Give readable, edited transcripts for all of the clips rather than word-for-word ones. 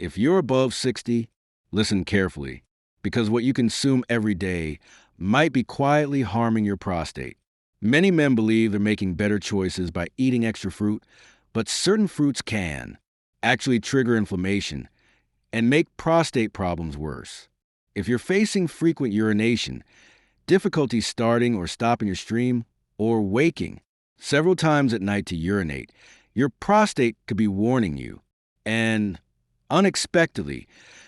If you're above 60, listen carefully, because what you consume every day might be quietly harming your prostate. Many men believe they're making better choices by eating extra fruit, but certain fruits can actually trigger inflammation and make prostate problems worse. If you're facing frequent urination, difficulty starting or stopping your stream, or waking several times at night to urinate, your prostate could be warning you. And unexpectedly,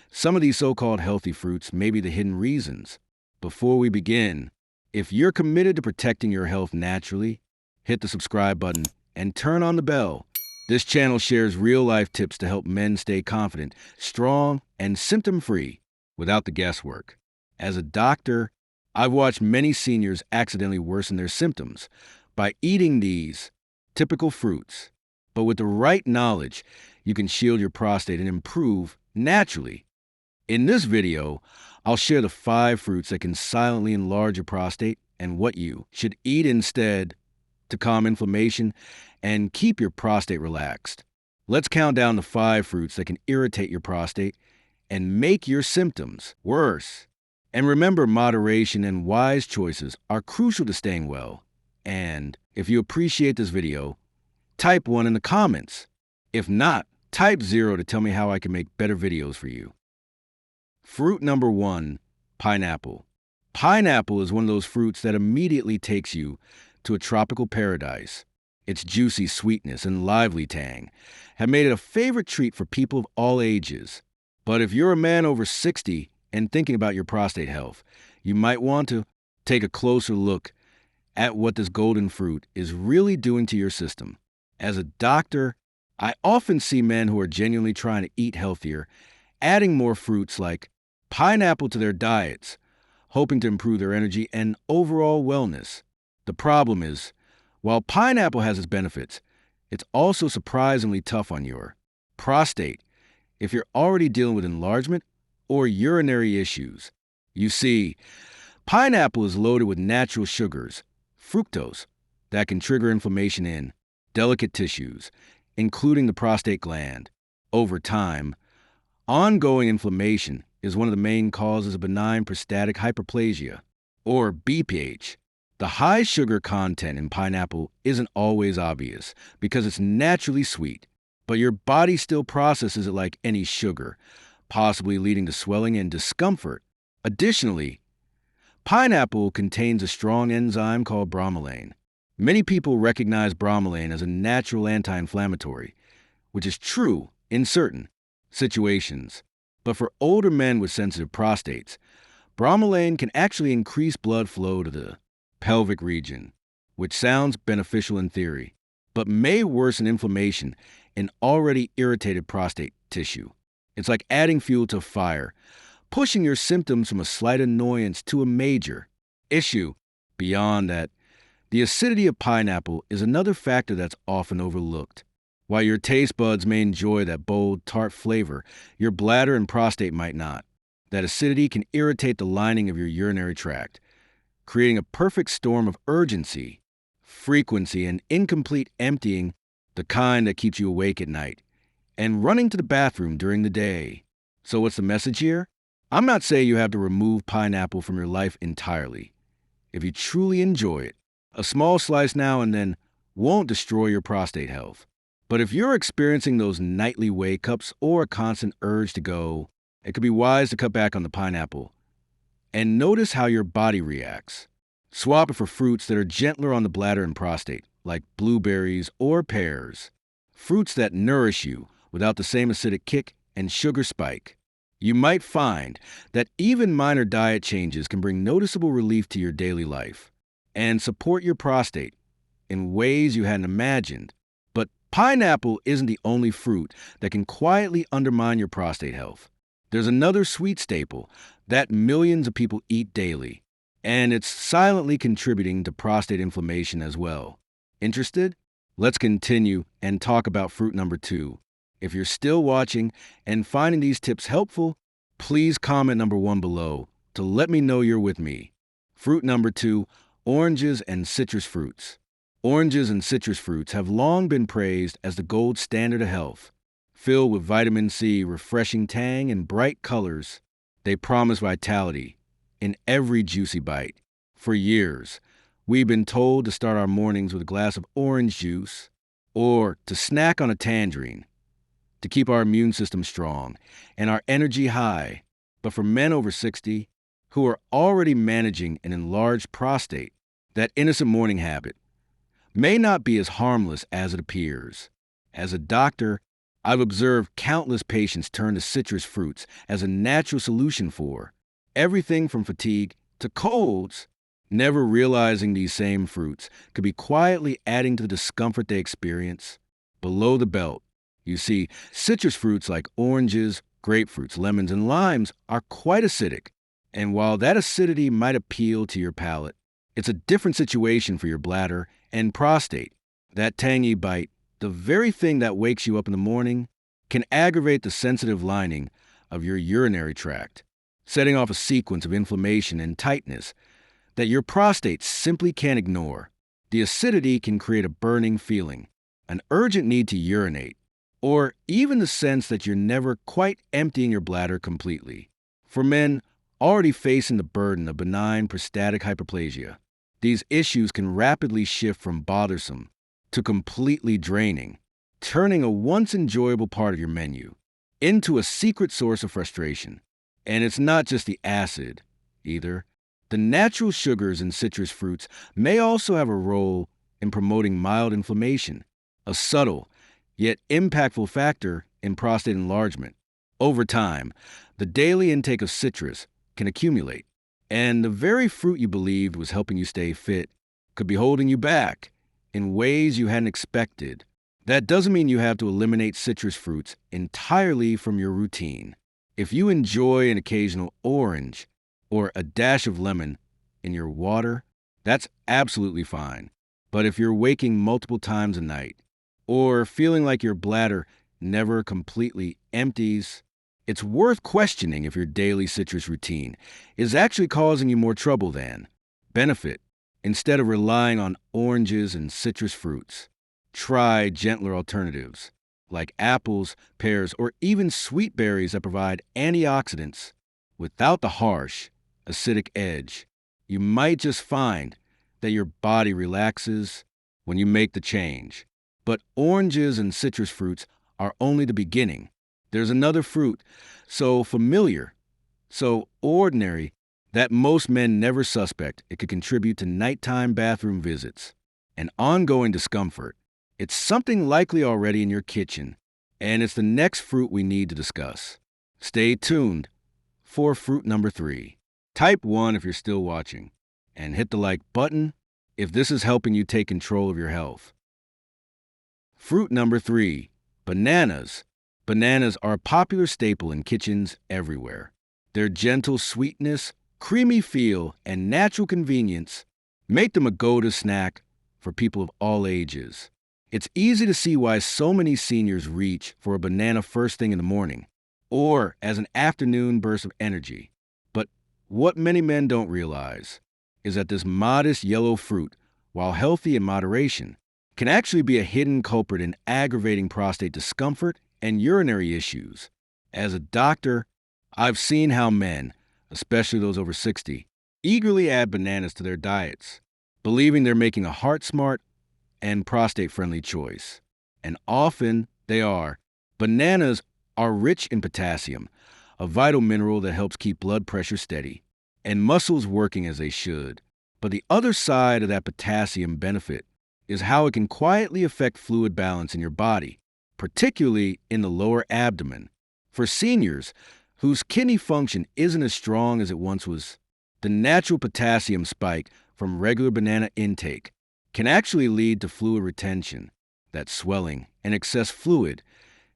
some of these so-called healthy fruits may be the hidden reasons. Before we begin, if you're committed to protecting your health naturally, hit the subscribe button and turn on the bell. This channel shares real-life tips to help men stay confident, strong, and symptom-free without the guesswork. As a doctor, I've watched many seniors accidentally worsen their symptoms by eating these typical fruits. But with the right knowledge, you can shield your prostate and improve naturally. In this video, I'll share the 5 fruits that can silently enlarge your prostate and what you should eat instead to calm inflammation and keep your prostate relaxed. Let's count down the 5 fruits that can irritate your prostate and make your symptoms worse. And remember, moderation and wise choices are crucial to staying well. And if you appreciate this video, type 1 in the comments. If not, type 0 to tell me how I can make better videos for you. Fruit number 1, pineapple. Pineapple is one of those fruits that immediately takes you to a tropical paradise. Its juicy sweetness and lively tang have made it a favorite treat for people of all ages. But if you're a man over 60 and thinking about your prostate health, you might want to take a closer look at what this golden fruit is really doing to your system. As a doctor, I often see men who are genuinely trying to eat healthier, adding more fruits like pineapple to their diets, hoping to improve their energy and overall wellness. The problem is, while pineapple has its benefits, it's also surprisingly tough on your prostate if you're already dealing with enlargement or urinary issues. You see, pineapple is loaded with natural sugars, fructose, that can trigger inflammation in delicate tissues, including the prostate gland. Over time, ongoing inflammation is one of the main causes of benign prostatic hyperplasia, or BPH. The high sugar content in pineapple isn't always obvious because it's naturally sweet, but your body still processes it like any sugar, possibly leading to swelling and discomfort. Additionally, pineapple contains a strong enzyme called bromelain. Many people recognize bromelain as a natural anti-inflammatory, which is true in certain situations. But for older men with sensitive prostates, bromelain can actually increase blood flow to the pelvic region, which sounds beneficial in theory, but may worsen inflammation in already irritated prostate tissue. It's like adding fuel to a fire, pushing your symptoms from a slight annoyance to a major issue. Beyond that, the acidity of pineapple is another factor that's often overlooked. While your taste buds may enjoy that bold, tart flavor, your bladder and prostate might not. That acidity can irritate the lining of your urinary tract, creating a perfect storm of urgency, frequency, and incomplete emptying, the kind that keeps you awake at night, and running to the bathroom during the day. So what's the message here? I'm not saying you have to remove pineapple from your life entirely. If you truly enjoy it, a small slice now and then won't destroy your prostate health. But if you're experiencing those nightly wake-ups or a constant urge to go, it could be wise to cut back on the pineapple. And notice how your body reacts. Swap it for fruits that are gentler on the bladder and prostate, like blueberries or pears. Fruits that nourish you without the same acidic kick and sugar spike. You might find that even minor diet changes can bring noticeable relief to your daily life and support your prostate in ways you hadn't imagined. But pineapple isn't the only fruit that can quietly undermine your prostate health. There's another sweet staple that millions of people eat daily, and it's silently contributing to prostate inflammation as well. Interested? Let's continue and talk about fruit number 2. If you're still watching and finding these tips helpful, please comment number 1 below to let me know you're with me. Fruit number 2, oranges and citrus fruits. Oranges and citrus fruits have long been praised as the gold standard of health. filled with vitamin C, refreshing tang, and bright colors. They promise vitality in every juicy bite. For years, we've been told to start our mornings with a glass of orange juice or to snack on a tangerine to keep our immune system strong and our energy high. But for men over 60 who are already managing an enlarged prostate, that innocent morning habit may not be as harmless as it appears. As a doctor, I've observed countless patients turn to citrus fruits as a natural solution for everything from fatigue to colds, never realizing these same fruits could be quietly adding to the discomfort they experience below the belt. You see, citrus fruits like oranges, grapefruits, lemons, and limes are quite acidic. And while that acidity might appeal to your palate, it's a different situation for your bladder and prostate. That tangy bite, the very thing that wakes you up in the morning, can aggravate the sensitive lining of your urinary tract, setting off a sequence of inflammation and tightness that your prostate simply can't ignore. The acidity can create a burning feeling, an urgent need to urinate, or even the sense that you're never quite emptying your bladder completely. For men already facing the burden of benign prostatic hyperplasia, these issues can rapidly shift from bothersome to completely draining, turning a once enjoyable part of your menu into a secret source of frustration. And it's not just the acid, either. The natural sugars in citrus fruits may also have a role in promoting mild inflammation, a subtle yet impactful factor in prostate enlargement. Over time, the daily intake of citrus can accumulate, and the very fruit you believed was helping you stay fit could be holding you back in ways you hadn't expected. That doesn't mean you have to eliminate citrus fruits entirely from your routine. If you enjoy an occasional orange or a dash of lemon in your water, that's absolutely fine. But if you're waking multiple times a night or feeling like your bladder never completely empties, it's worth questioning if your daily citrus routine is actually causing you more trouble than benefit. Instead of relying on oranges and citrus fruits, try gentler alternatives like apples, pears, or even sweet berries that provide antioxidants without the harsh, acidic edge. You might just find that your body relaxes when you make the change. But oranges and citrus fruits are only the beginning. There's another fruit so familiar, so ordinary, that most men never suspect it could contribute to nighttime bathroom visits and ongoing discomfort. It's something likely already in your kitchen, and it's the next fruit we need to discuss. Stay tuned for fruit number 3. Type 1 if you're still watching, and hit the like button if this is helping you take control of your health. Fruit number 3, bananas. Bananas are a popular staple in kitchens everywhere. Their gentle sweetness, creamy feel, and natural convenience make them a go-to snack for people of all ages. It's easy to see why so many seniors reach for a banana first thing in the morning, or as an afternoon burst of energy. But what many men don't realize is that this modest yellow fruit, while healthy in moderation, can actually be a hidden culprit in aggravating prostate discomfort and urinary issues. As a doctor, I've seen how men, especially those over 60, eagerly add bananas to their diets, believing they're making a heart-smart and prostate-friendly choice. And often they are. Bananas are rich in potassium, a vital mineral that helps keep blood pressure steady and muscles working as they should. But the other side of that potassium benefit is how it can quietly affect fluid balance in your body, particularly in the lower abdomen. For seniors whose kidney function isn't as strong as it once was, the natural potassium spike from regular banana intake can actually lead to fluid retention. That swelling and excess fluid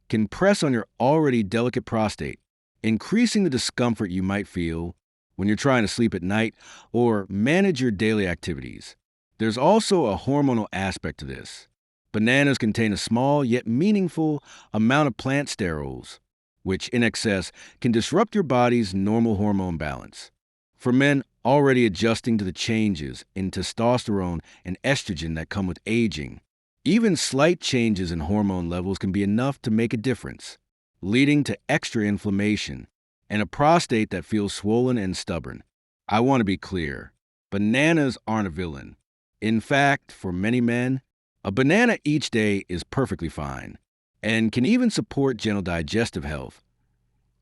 can press on your already delicate prostate, increasing the discomfort you might feel when you're trying to sleep at night or manage your daily activities. There's also a hormonal aspect to this. Bananas contain a small yet meaningful amount of plant sterols, which in excess can disrupt your body's normal hormone balance. For men already adjusting to the changes in testosterone and estrogen that come with aging, Even slight changes in hormone levels can be enough to make a difference, leading to extra inflammation and a prostate that feels swollen and stubborn. I want to be clear. Bananas aren't a villain. In fact, for many men, a banana each day is perfectly fine and can even support general digestive health,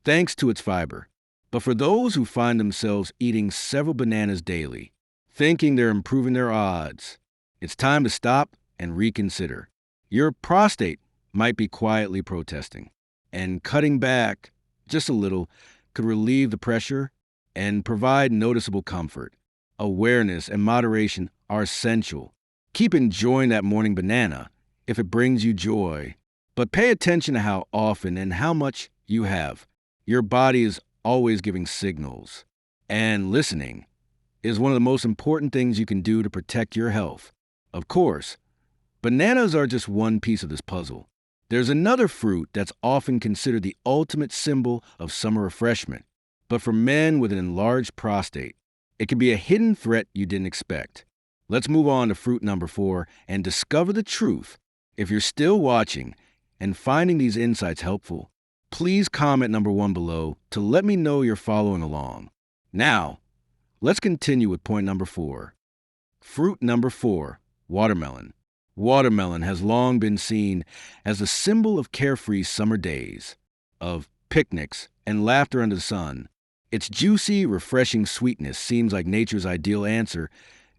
thanks to its fiber. But for those who find themselves eating several bananas daily, thinking they're improving their odds, it's time to stop and reconsider. Your prostate might be quietly protesting, and cutting back just a little could relieve the pressure and provide noticeable comfort. Awareness and moderation are essential. Keep enjoying that morning banana if it brings you joy, but pay attention to how often and how much you have. Your body is always giving signals, and listening is one of the most important things you can do to protect your health. Of course, bananas are just one piece of this puzzle. There's another fruit that's often considered the ultimate symbol of summer refreshment, but for men with an enlarged prostate, it can be a hidden threat you didn't expect. Let's move on to fruit number 4 and discover the truth. If you're still watching and finding these insights helpful, please comment number 1 below to let me know you're following along. Now, let's continue with point number 4. Fruit number 4, watermelon. Watermelon has long been seen as a symbol of carefree summer days, of picnics and laughter under the sun. Its juicy, refreshing sweetness seems like nature's ideal answer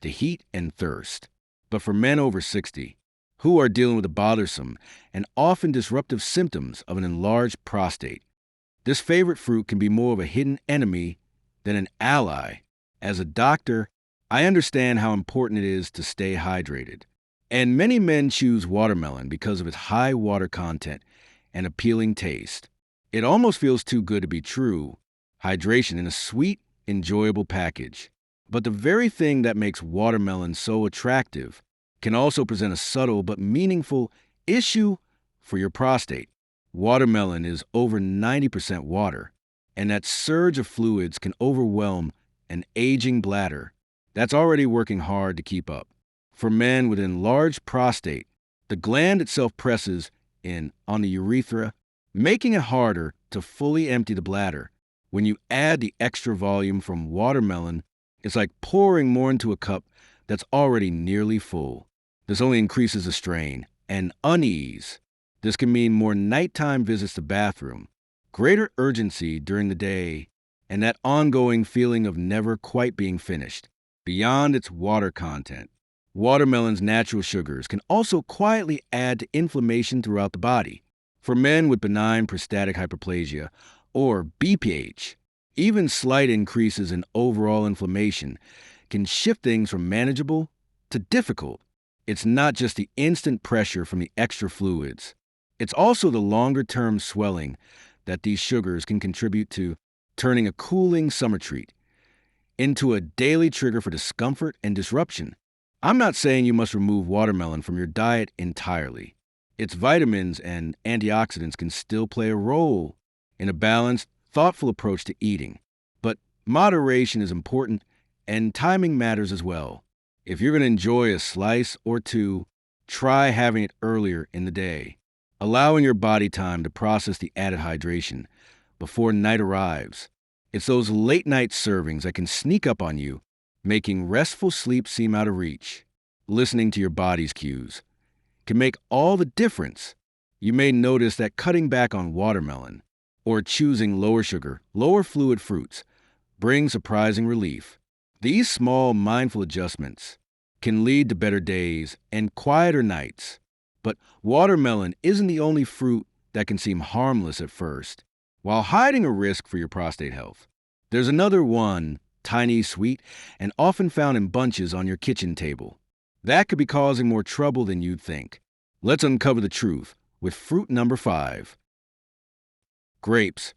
to heat and thirst. But for men over 60, who are dealing with the bothersome and often disruptive symptoms of an enlarged prostate, this favorite fruit can be more of a hidden enemy than an ally. As a doctor, I understand how important it is to stay hydrated. And many men choose watermelon because of its high water content and appealing taste. It almost feels too good to be true. Hydration in a sweet, enjoyable package. But the very thing that makes watermelon so attractive can also present a subtle but meaningful issue for your prostate. Watermelon is over 90% water, and that surge of fluids can overwhelm an aging bladder that's already working hard to keep up. For men with an enlarged prostate, the gland itself presses in on the urethra, making it harder to fully empty the bladder. When you add the extra volume from watermelon, it's like pouring more into a cup that's already nearly full. This only increases the strain and unease. This can mean more nighttime visits to the bathroom, greater urgency during the day, and that ongoing feeling of never quite being finished. Beyond its water content, watermelon's natural sugars can also quietly add to inflammation throughout the body. For men with benign prostatic hyperplasia, or BPH, even slight increases in overall inflammation can shift things from manageable to difficult. It's not just the instant pressure from the extra fluids. It's also the longer-term swelling that these sugars can contribute to, turning a cooling summer treat into a daily trigger for discomfort and disruption. I'm not saying you must remove watermelon from your diet entirely. Its vitamins and antioxidants can still play a role in a balanced, thoughtful approach to eating. But moderation is important, and timing matters as well. If you're going to enjoy a slice or two, try having it earlier in the day, allowing your body time to process the added hydration before night arrives. It's those late-night servings that can sneak up on you, making restful sleep seem out of reach. Listening to your body's cues can make all the difference. You may notice that cutting back on watermelon or choosing lower sugar, lower fluid fruits brings surprising relief. These small, mindful adjustments can lead to better days and quieter nights. But watermelon isn't the only fruit that can seem harmless at first. While hiding a risk for your prostate health, there's another one, tiny, sweet, and often found in bunches on your kitchen table. That could be causing more trouble than you'd think. Let's uncover the truth with fruit number 5. Grapes,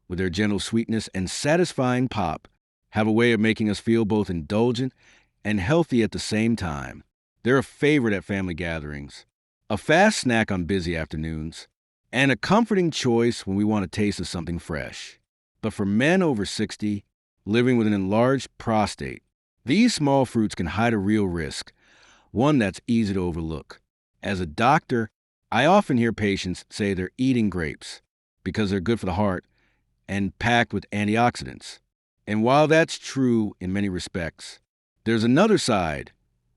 with their gentle sweetness and satisfying pop, have a way of making us feel both indulgent and healthy at the same time. They're a favorite at family gatherings, a fast snack on busy afternoons, and a comforting choice when we want a taste of something fresh. But for men over 60, living with an enlarged prostate, these small fruits can hide a real risk, one that's easy to overlook. As a doctor, I often hear patients say they're eating grapes because they're good for the heart and packed with antioxidants. And while that's true in many respects, there's another side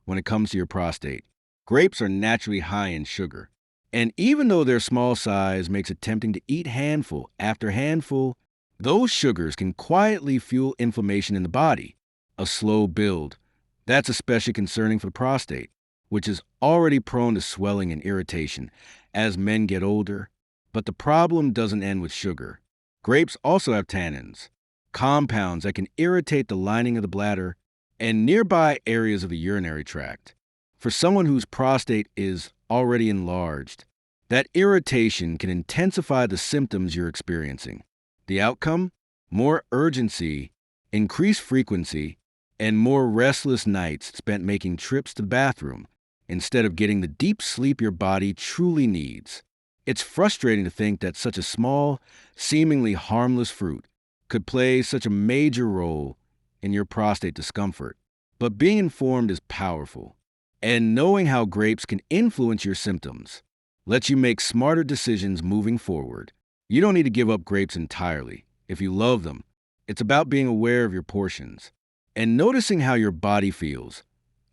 when it comes to your prostate. Grapes are naturally high in sugar. And even though their small size makes it tempting to eat handful after handful, those sugars can quietly fuel inflammation in the body, a slow build. That's especially concerning for the prostate, which is already prone to swelling and irritation as men get older. But the problem doesn't end with sugar. Grapes also have tannins, compounds that can irritate the lining of the bladder and nearby areas of the urinary tract. For someone whose prostate is already enlarged, that irritation can intensify the symptoms you're experiencing. The outcome? More urgency, increased frequency, and more restless nights spent making trips to the bathroom instead of getting the deep sleep your body truly needs. It's frustrating to think that such a small, seemingly harmless fruit could play such a major role in your prostate discomfort. But being informed is powerful, and knowing how grapes can influence your symptoms lets you make smarter decisions moving forward. You don't need to give up grapes entirely. If you love them, it's about being aware of your portions and noticing how your body feels.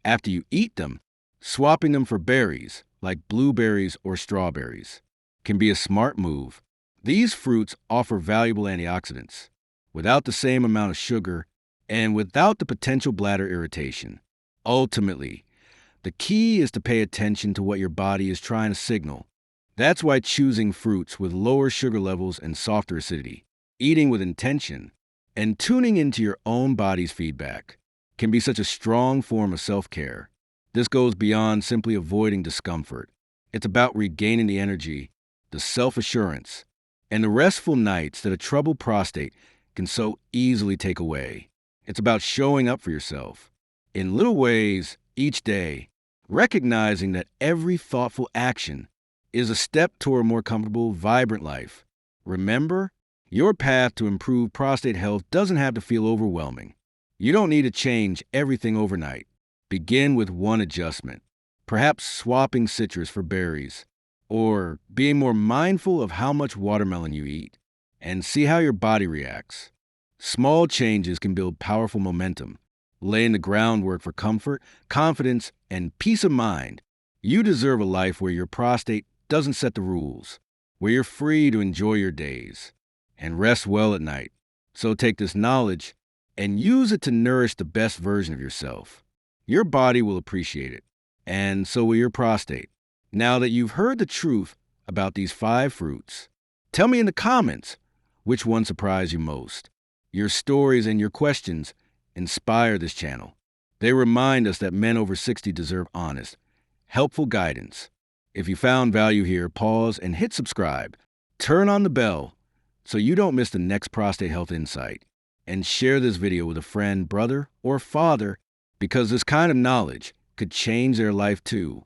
After you eat them, swapping them for berries, like blueberries or strawberries, can be a smart move. These fruits offer valuable antioxidants without the same amount of sugar and without the potential bladder irritation. Ultimately, the key is to pay attention to what your body is trying to signal. That's why choosing fruits with lower sugar levels and softer acidity, eating with intention, and tuning into your own body's feedback can be such a strong form of self-care. This goes beyond simply avoiding discomfort. It's about regaining the energy, the self-assurance, and the restful nights that a troubled prostate can so easily take away. It's about showing up for yourself in little ways each day, recognizing that every thoughtful action is a step toward a more comfortable, vibrant life. Remember, your path to improve prostate health doesn't have to feel overwhelming. You don't need to change everything overnight. Begin with one adjustment, perhaps swapping citrus for berries, or being more mindful of how much watermelon you eat, and see how your body reacts. Small changes can build powerful momentum, laying the groundwork for comfort, confidence, and peace of mind. You deserve a life where your prostate doesn't set the rules, where you're free to enjoy your days and rest well at night. So take this knowledge and use it to nourish the best version of yourself. Your body will appreciate it, and so will your prostate. Now that you've heard the truth about these 5 fruits, tell me in the comments which one surprised you most. Your stories and your questions inspire this channel. They remind us that men over 60 deserve honest, helpful guidance. If you found value here, pause and hit subscribe. Turn on the bell so you don't miss the next prostate health insight. And share this video with a friend, brother, or father, because this kind of knowledge could change their life too.